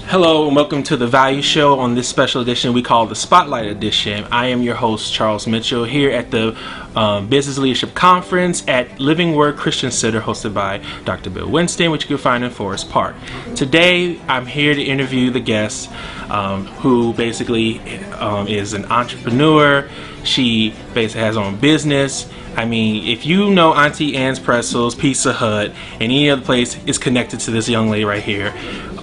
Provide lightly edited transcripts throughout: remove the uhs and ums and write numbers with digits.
Hello and welcome to the Value Show. On this special edition we call the Spotlight Edition. I am your host Charles Mitchell here at the Business Leadership Conference at Living Word Christian Center, hosted by Dr. Bill Winston, which you can find in Forest Park. Today I'm here to interview the guest who basically is an entrepreneur. She basically has her own business. I mean, if you know Auntie Anne's Pretzels, Pizza Hut, and any other place is connected to this young lady right here.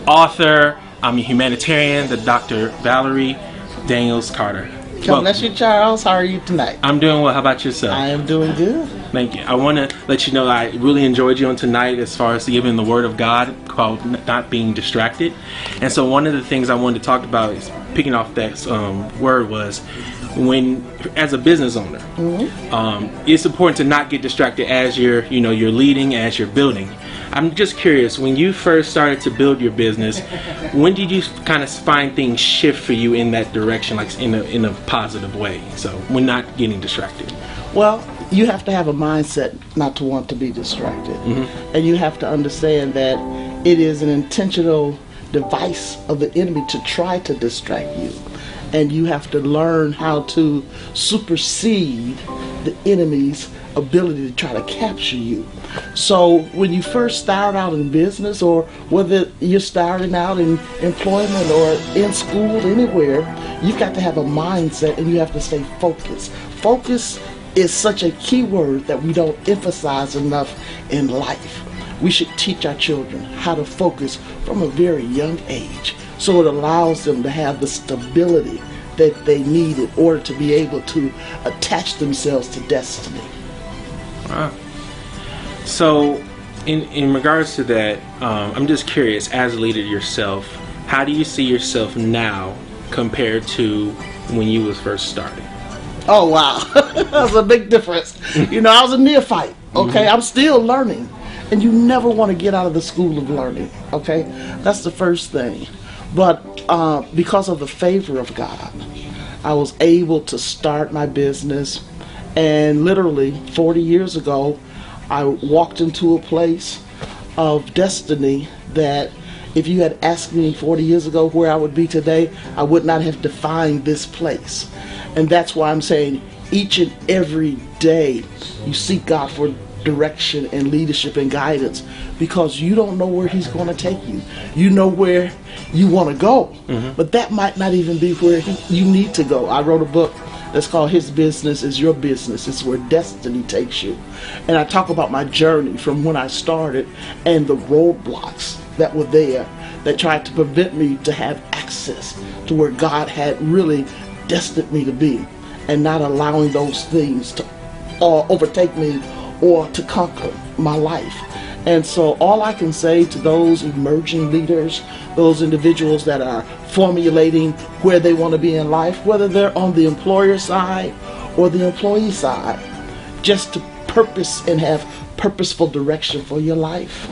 Author, I'm a humanitarian, the Dr. Valerie Daniels Carter. God bless you, Charles. How are you tonight? I'm doing well. How about yourself? I am doing good. Thank you. I want to let you know I really enjoyed you on tonight as far as giving the Word of God called Not Being Distracted. And so one of the things I wanted to talk about is picking off that word was when, as a business owner, it's important to not get distracted as you're leading, as you're building. I'm just curious, when you first started to build your business, when did you kind of find things shift for you in that direction, like in a positive way? So when not getting distracted. Well, you have to have a mindset not to want to be distracted. And you have to understand that it is an intentional device of the enemy to try to distract you. And you have to learn how to supersede the enemy's ability to try to capture you. So when you first start out in business, or whether you're starting out in employment or in school, anywhere, you've got to have a mindset and you have to stay focused. Focus is such a key word that we don't emphasize enough in life. We should teach our children how to focus from a very young age, so it allows them to have the stability that they need in order to be able to attach themselves to destiny. Wow. So in regards to that, I'm just curious, as a leader yourself, how do you see yourself now compared to when you was first starting? Oh, wow. That's a big difference. I was a neophyte, okay? I'm still learning. And you never want to get out of the school of learning, okay? That's the first thing. But because of the favor of God, I was able to start my business. And literally 40 years ago, I walked into a place of destiny that if you had asked me 40 years ago where I would be today, I would not have defined this place. And that's why I'm saying each and every day you seek God for direction and leadership and guidance, because you don't know where He's going to take you. You know where you want to go, but that might not even be where you need to go. I wrote a book that's called His Business is Your Business. It's where destiny takes you. And I talk about my journey from when I started and the roadblocks that were there that tried to prevent me to have access to where God had really destined me to be, and not allowing those things to overtake me or to conquer my life. And so all I can say to those emerging leaders, those individuals that are formulating where they want to be in life, whether they're on the employer side or the employee side, just to purpose and have purposeful direction for your life.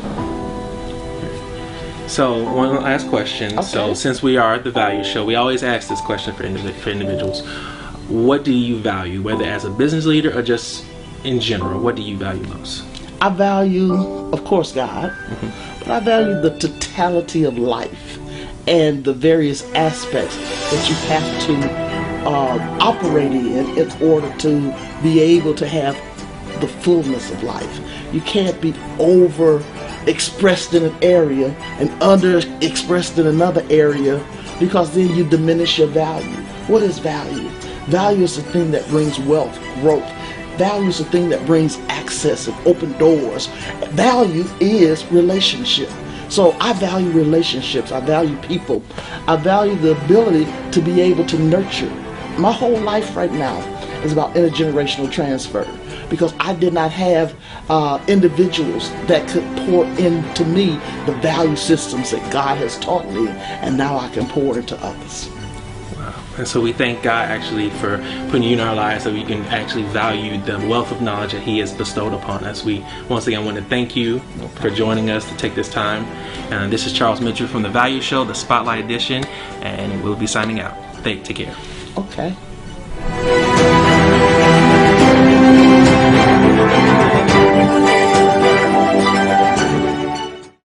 So one last question. Okay. So since we are the Value Show, we always ask this question for individuals. What do you value, whether as a business leader or just in general? What do you value most? I value, of course, God, but I value the totality of life and the various aspects that you have to operate in order to be able to have the fullness of life. You can't be over expressed in an area and under expressed in another area, because then you diminish your value. What is value? Value is the thing that brings wealth, growth. Value is the thing that brings access and open doors. Value is relationship. So I value relationships. I value people. I value the ability to be able to nurture. My whole life right now is about intergenerational transfer, because I did not have individuals that could pour into me the value systems that God has taught me, and now I can pour into others. And so we thank God actually for putting you in our lives so we can actually value the wealth of knowledge that He has bestowed upon us. We once again want to thank you for joining us to take this time. And this is Charles Mitchell from the Value Show, the Spotlight Edition, and we'll be signing out. Take care. Okay.